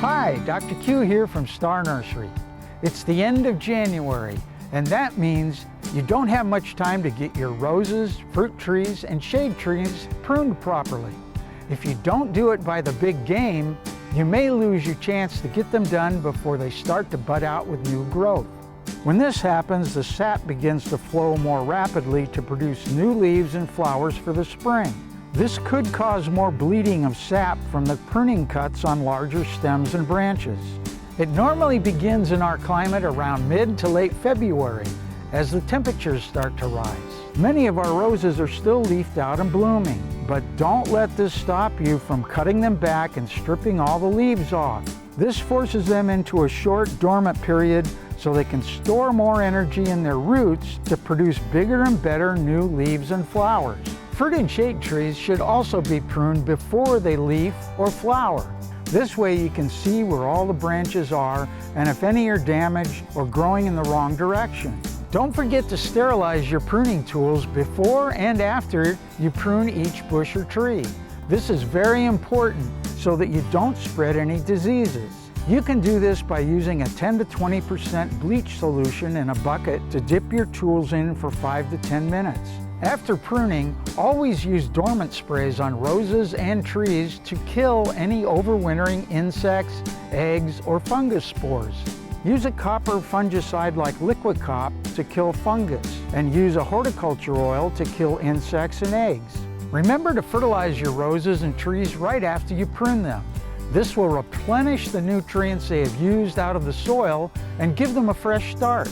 Hi, Dr. Q here from Star Nursery. It's the end of January, and that means you don't have much time to get your roses, fruit trees, and shade trees pruned properly. If you don't do it by the big game, you may lose your chance to get them done before they start to bud out with new growth. When this happens, the sap begins to flow more rapidly to produce new leaves and flowers for the spring. This could cause more bleeding of sap from the pruning cuts on larger stems and branches. It normally begins in our climate around mid to late February as the temperatures start to rise. Many of our roses are still leafed out and blooming, but don't let this stop you from cutting them back and stripping all the leaves off. This forces them into a short dormant period so they can store more energy in their roots to produce bigger and better new leaves and flowers. Fruit and shade trees should also be pruned before they leaf or flower. This way you can see where all the branches are and if any are damaged or growing in the wrong direction. Don't forget to sterilize your pruning tools before and after you prune each bush or tree. This is very important so that you don't spread any diseases. You can do this by using a 10 to 20% bleach solution in a bucket to dip your tools in for 5 to 10 minutes. After pruning, always use dormant sprays on roses and trees to kill any overwintering insects, eggs, or fungus spores. Use a copper fungicide like Liquid Cop to kill fungus, and use a horticulture oil to kill insects and eggs. Remember to fertilize your roses and trees right after you prune them. This will replenish the nutrients they have used out of the soil and give them a fresh start.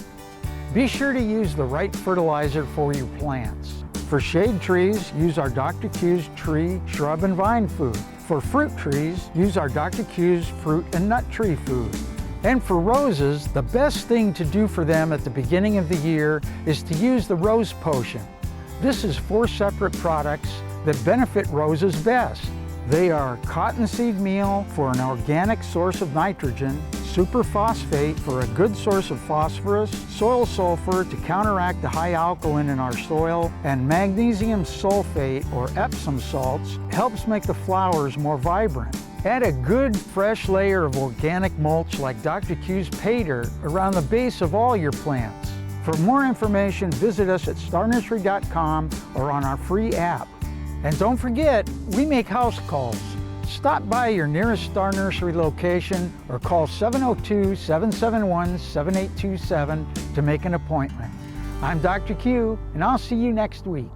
Be sure to use the right fertilizer for your plants. For shade trees, use our Dr. Q's tree, shrub, and vine food. For fruit trees, use our Dr. Q's fruit and nut tree food. And for roses, the best thing to do for them at the beginning of the year is to use the Rose Potion. This is 4 separate products that benefit roses best. They are cottonseed meal for an organic source of nitrogen, superphosphate for a good source of phosphorus, soil sulfur to counteract the high alkaline in our soil, and magnesium sulfate or Epsom salts helps make the flowers more vibrant. Add a good fresh layer of organic mulch like Dr. Q's Pay Dirt around the base of all your plants. For more information, visit us at starnursery.com or on our free app. And don't forget, we make house calls. Stop by your nearest Star Nursery location or call 702-771-7827 to make an appointment. I'm Dr. Q, and I'll see you next week.